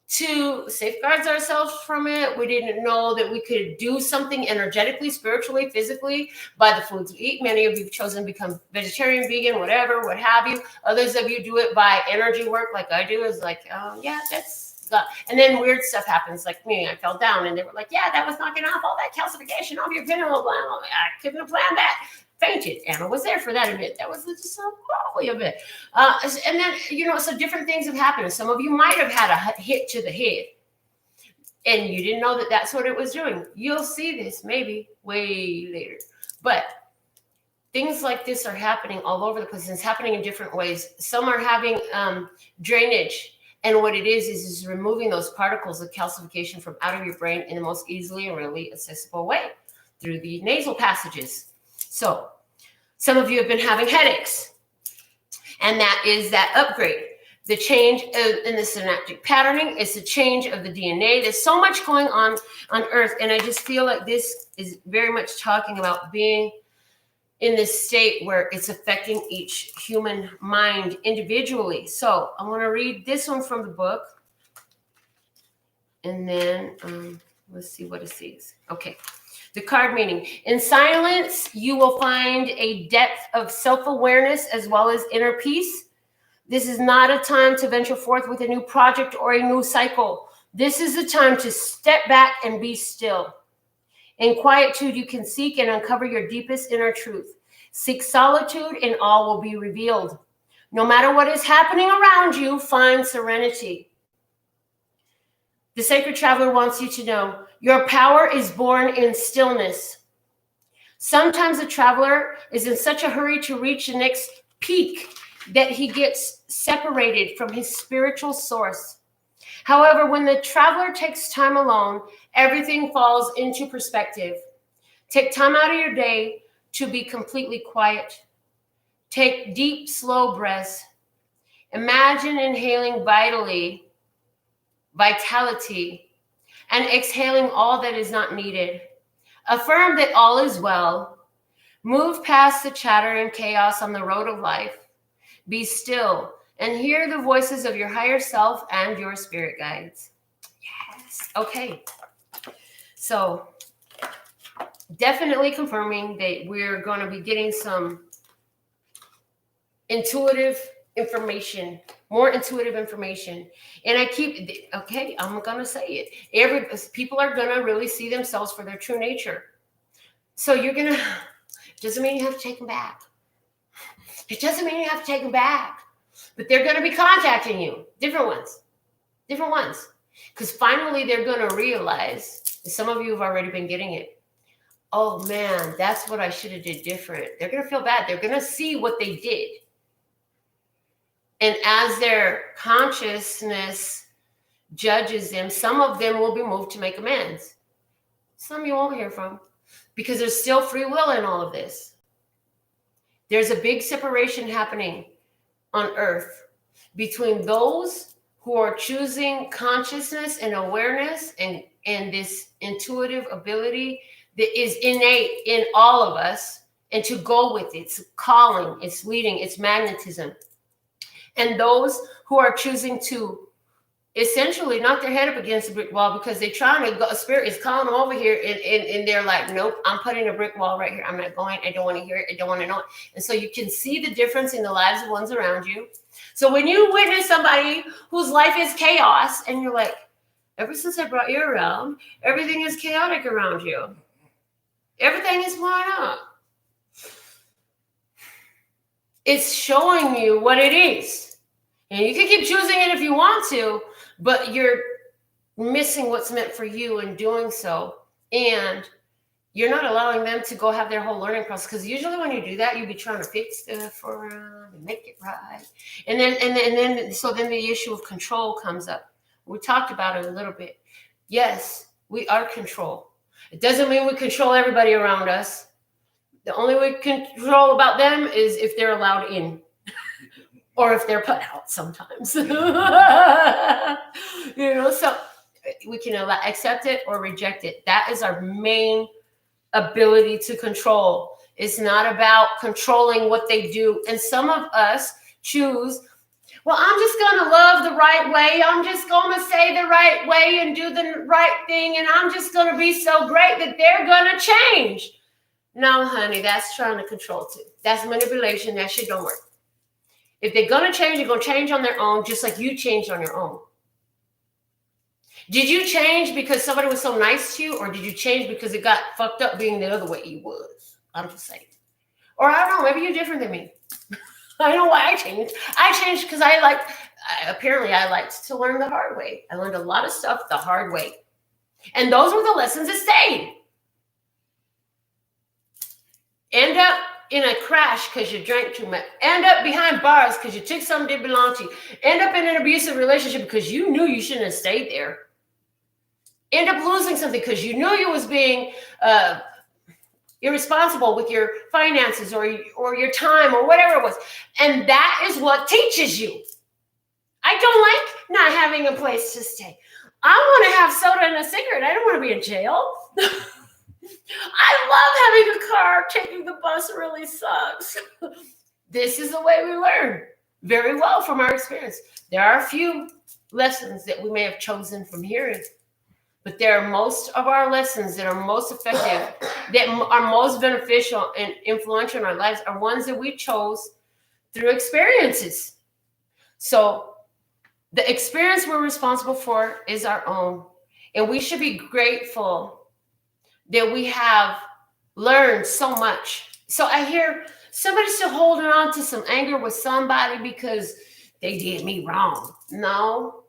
to safeguard ourselves from it. We didn't know that we could do something energetically, spiritually, physically by the foods we eat. Many of you have chosen to become vegetarian, vegan, whatever, what have you. Others of you do it by energy work like I do. Is like, yeah, that's God. And then weird stuff happens. Like me, I fell down and they were like, yeah, that was knocking off all that calcification off your pineal gland. I couldn't have planned that. Fainted. Anna was there for that a bit. That was just so probably a bit. And then, so different things have happened. Some of you might have had a hit to the head and you didn't know that that's what it was doing. You'll see this maybe way later. But things like this are happening all over the place. And it's happening in different ways. Some are having drainage. And what it is removing those particles of calcification from out of your brain in the most easily and really accessible way through the nasal passages. So some of you have been having headaches, and that is that upgrade. The change in the synaptic patterning is the change of the DNA. There's so much going on Earth, and I just feel like this is very much talking about being in this state where it's affecting each human mind individually. So I want to read this one from the book, and then let's see what it says. Okay. The card meaning: in silence, you will find a depth of self-awareness as well as inner peace. This is not a time to venture forth with a new project or a new cycle. This is the time to step back and be still. In quietude, you can seek and uncover your deepest inner truth. Seek solitude and all will be revealed. No matter what is happening around you, find serenity. The sacred traveler wants you to know your power is born in stillness. Sometimes the traveler is in such a hurry to reach the next peak that he gets separated from his spiritual source. However, when the traveler takes time alone, everything falls into perspective. Take time out of your day to be completely quiet. Take deep, slow breaths. Imagine inhaling vitality, and exhaling all that is not needed. Affirm that all is well. Move past the chatter and chaos on the road of life. Be still and hear the voices of your higher self and your spirit guides. Yes. Okay. So definitely confirming that we're going to be getting some intuitive information, more intuitive information. And I'm going to say it. People are going to really see themselves for their true nature. So it doesn't mean you have to take them back. It doesn't mean you have to take them back. But they're going to be contacting you. Different ones. Because finally they're going to realize, and some of you have already been getting it, oh man, that's what I should have did different. They're going to feel bad. They're going to see what they did. And as their consciousness judges them, some of them will be moved to make amends. Some you won't hear from, because there's still free will in all of this. There's a big separation happening on Earth between those who are choosing consciousness and awareness and this intuitive ability that is innate in all of us, and to go with it. It's calling, it's leading, it's magnetism. And those who are choosing to essentially knock their head up against a brick wall because they're trying to go, spirit is calling them over here and they're like, nope, I'm putting a brick wall right here. I'm not going. I don't want to hear it. I don't want to know it. And so you can see the difference in the lives of ones around you. So when you witness somebody whose life is chaos and you're like, ever since I brought you around, everything is chaotic around you. Everything is blown up. It's showing you what it is. And you can keep choosing it if you want to, but you're missing what's meant for you in doing so. And you're not allowing them to go have their whole learning process. Because usually when you do that, you'll be trying to fix stuff around and make it right. And then so then the issue of control comes up. We talked about it a little bit. Yes, we are control. It doesn't mean we control everybody around us. The only way we control about them is if they're allowed in. Or if they're put out sometimes. So we can accept it or reject it. That is our main ability to control. It's not about controlling what they do. And some of us choose, well, I'm just going to love the right way. I'm just going to say the right way and do the right thing. And I'm just going to be so great that they're going to change. No, honey, that's trying to control too. That's manipulation. That shit don't work. If they're going to change, they're going to change on their own, just like you changed on your own. Did you change because somebody was so nice to you, or did you change because it got fucked up being the other way you was? I'm just saying. Or I don't know, maybe you're different than me. I know why I changed. I changed because I liked to learn the hard way. I learned a lot of stuff the hard way. And those were the lessons that stayed. End up in a crash because you drank too much. End up behind bars because you took something that didn't belong to you. End up in an abusive relationship because you knew you shouldn't have stayed there. End up losing something because you knew you was being irresponsible with your finances or your time or whatever it was. And that is what teaches you. I don't like not having a place to stay. I want to have soda and a cigarette. I don't want to be in jail. I love having a car. Taking the bus really sucks. This is the way we learn very well from our experience. There are a few lessons that we may have chosen from hearing, but there are most of our lessons that are most effective, that are most beneficial and influential in our lives are ones that we chose through experiences. So the experience we're responsible for is our own. And we should be grateful that we have learned so much. So I hear somebody still holding on to some anger with somebody because they did me wrong. No,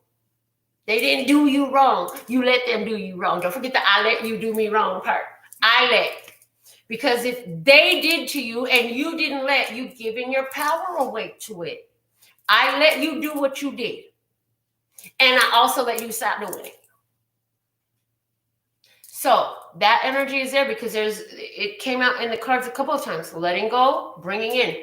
they didn't do you wrong. You let them do you wrong. Don't forget the I let you do me wrong part. I let. Because if they did to you and you didn't let, you giving your power away to it. I let you do what you did. And I also let you stop doing it. So that energy is there because it came out in the cards a couple of times. Letting go, bringing in.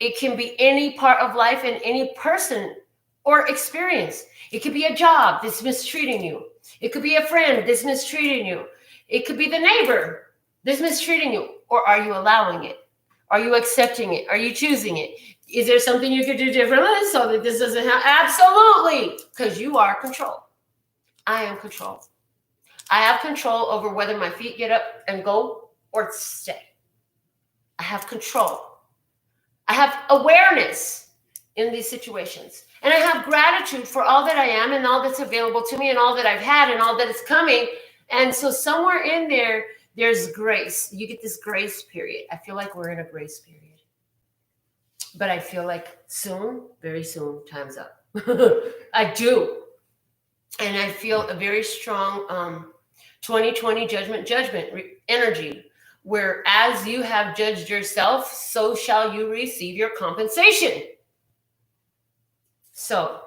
It can be any part of life and any person or experience. It could be a job that's mistreating you. It could be a friend that's mistreating you. It could be the neighbor that's mistreating you. Or are you allowing it? Are you accepting it? Are you choosing it? Is there something you could do differently so that this doesn't happen? Absolutely. Because you are control. I am control. I have control over whether my feet get up and go or stay. I have control. I have awareness in these situations. And I have gratitude for all that I am and all that's available to me and all that I've had and all that is coming. And so somewhere in there, there's grace. You get this grace period. I feel like we're in a grace period. But I feel like soon, very soon, time's up. I do. And I feel a very strong 2020 judgment energy, where as you have judged yourself, so shall you receive your compensation. So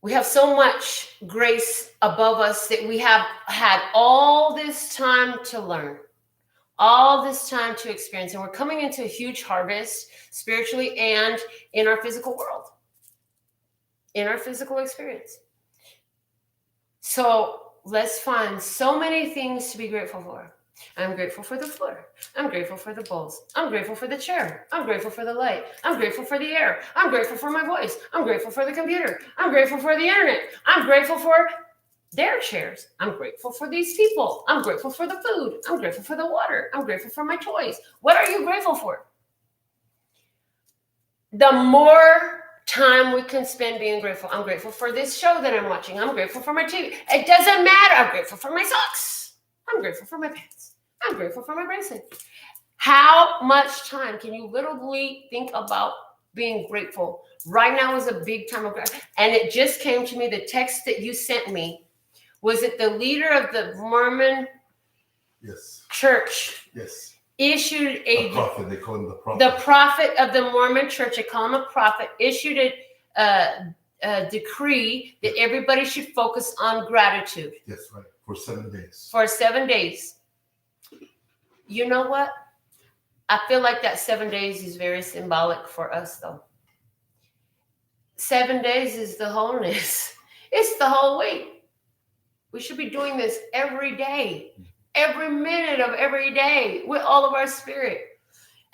we have so much grace above us that we have had all this time to learn, all this time to experience. And we're coming into a huge harvest spiritually and in our physical world, in our physical experience. So let's find so many things to be grateful for. I'm grateful for the floor. I'm grateful for the bowls. I'm grateful for the chair. I'm grateful for the light. I'm grateful for the air. I'm grateful for my voice. I'm grateful for the computer. I'm grateful for the internet. I'm grateful for their chairs. I'm grateful for these people. I'm grateful for the food. I'm grateful for the water. I'm grateful for my toys. What are you grateful for? The more time we can spend being grateful. I'm grateful for this show that I'm watching. I'm grateful for my TV. It doesn't matter. I'm grateful for my socks. I'm grateful for my pants. I'm grateful for my bracelet. How much time can you literally think about being grateful? Right now is a big time of gratitude. And it just came to me, the text that you sent me. Was it the leader of the Mormon church? Yes. Issued a prophet. They call him the prophet. The prophet of the Mormon church, they call him a prophet, issued a decree that everybody should focus on gratitude. Yes, right. For 7 days. For 7 days. You know what? I feel like that 7 days is very symbolic for us, though. 7 days is the wholeness. It's the whole week. We should be doing this every day, every minute of every day with all of our spirit.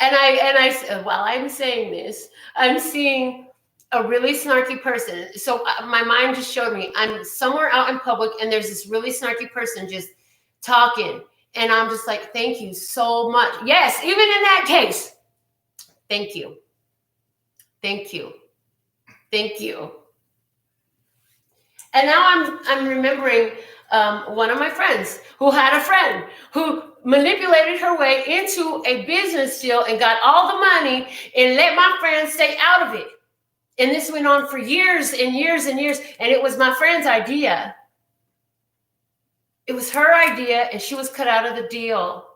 And I, while I'm saying this, I'm seeing a really snarky person. So my mind just showed me I'm somewhere out in public and there's this really snarky person just talking. And I'm just like, thank you so much. Yes, even in that case, thank you. Thank you. Thank you. And now I'm remembering one of my friends who had a friend who manipulated her way into a business deal and got all the money and let my friend stay out of it. And this went on for years and years and years. And it was my friend's idea. It was her idea and she was cut out of the deal.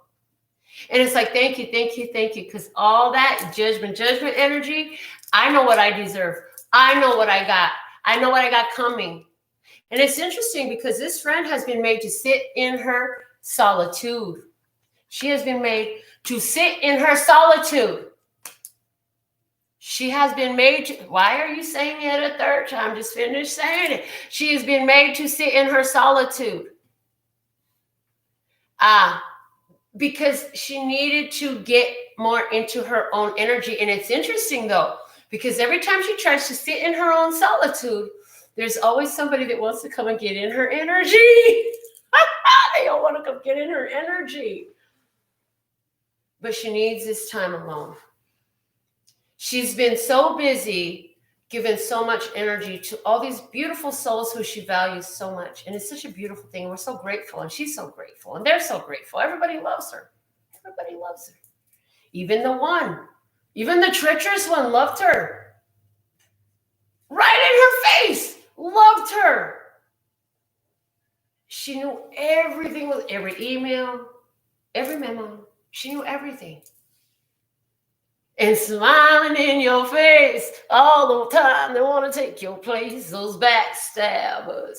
And it's like, thank you, thank you, thank you. Because all that judgment energy, I know what I deserve. I know what I got. I know what I got coming. And it's interesting because this friend has been made to sit in her solitude. She has been made to sit in her solitude. She has been made to, why are you saying it a third time? Just finish saying it. She has been made to sit in her solitude. Because she needed to get more into her own energy. And it's interesting though, because every time she tries to sit in her own solitude, there's always somebody that wants to come and get in her energy. They all want to come get in her energy. But she needs this time alone. She's been so busy, giving so much energy to all these beautiful souls who she values so much. And it's such a beautiful thing. We're so grateful. And she's so grateful. And they're so grateful. Everybody loves her. Everybody loves her. Even the treacherous one loved her. Right in her face. Loved her. She knew everything with every email, every memo. She knew everything. And smiling in your face all the time. They want to take your place. Those backstabbers.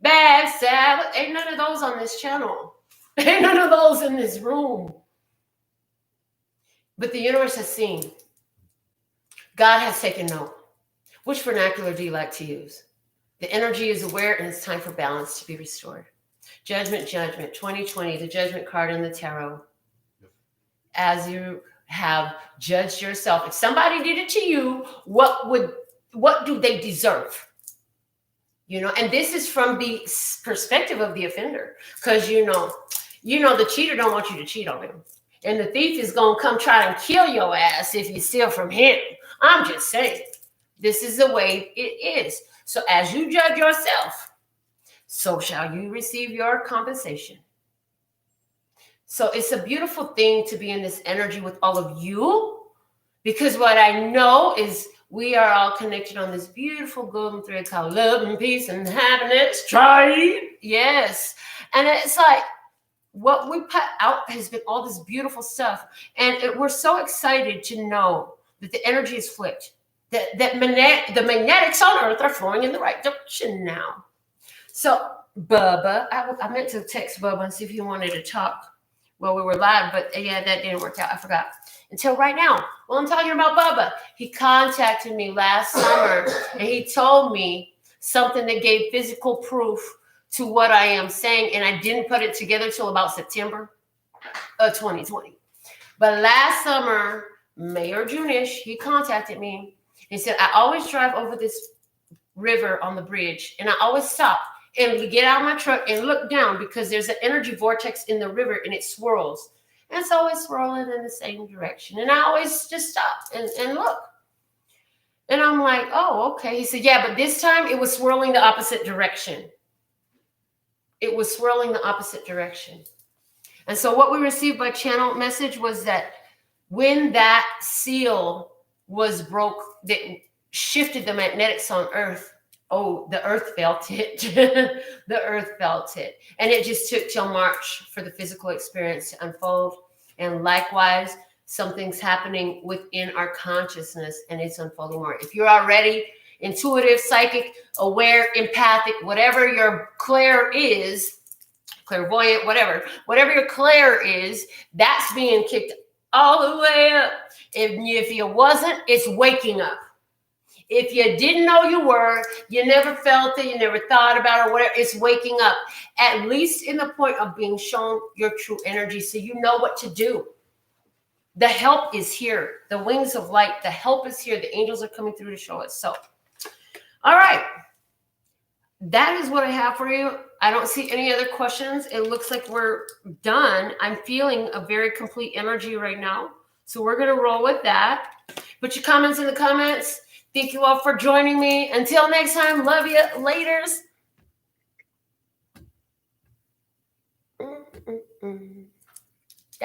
Backstabbers. Ain't none of those on this channel. Ain't none of those in this room. But the universe has seen. God has taken note. Which vernacular do you like to use? The energy is aware and it's time for balance to be restored. Judgment, 2020, the judgment card in the tarot. As you have judged yourself. If somebody did it to you, what do they deserve? And this is from the perspective of the offender. Because the cheater don't want you to cheat on him. And the thief is going to come try and kill your ass if you steal from him. I'm just saying. This is the way it is. So as you judge yourself, so shall you receive your compensation. So it's a beautiful thing to be in this energy with all of you, because what I know is we are all connected on this beautiful golden thread called love and peace and happiness. Tribe. Yes. And it's like what we put out has been all this beautiful stuff. And we're so excited to know that the energy is flipped, that the magnetics on Earth are flowing in the right direction now. So Bubba, I meant to text Bubba and see if he wanted to talk. Well, we were live, but yeah, that didn't work out. I forgot. Until right now. Well, I'm talking about Bubba. He contacted me last summer and he told me something that gave physical proof to what I am saying. And I didn't put it together till about September. of 2020. But last summer, May or June-ish, he contacted me. He said, I always drive over this river on the bridge, and I always stop and get out of my truck and look down because there's an energy vortex in the river and it swirls. And it's always swirling in the same direction. And I always just stop and look. And I'm like, oh, okay. He said, yeah, but this time it was swirling the opposite direction. It was swirling the opposite direction. And so what we received by channel message was that when that seal was broke, that shifted the magnetics on Earth, oh, the Earth felt it. The Earth felt it. And it just took till March for the physical experience to unfold. And likewise, something's happening within our consciousness and it's unfolding more. If you're already intuitive, psychic, aware, empathic, whatever your clair is, clairvoyant, whatever your clair is, that's being kicked all the way up. If you wasn't, it's waking up. If you didn't know you were, you never felt it, you never thought about it, or whatever, it's waking up. At least in the point of being shown your true energy so you know what to do. The help is here. The wings of light, the help is here. The angels are coming through to show us. So, all right. That is what I have for you. I don't see any other questions. It looks like we're done. I'm feeling a very complete energy right now. So we're going to roll with that. Put your comments in the comments. Thank you all for joining me. Until next time, love you. Laters.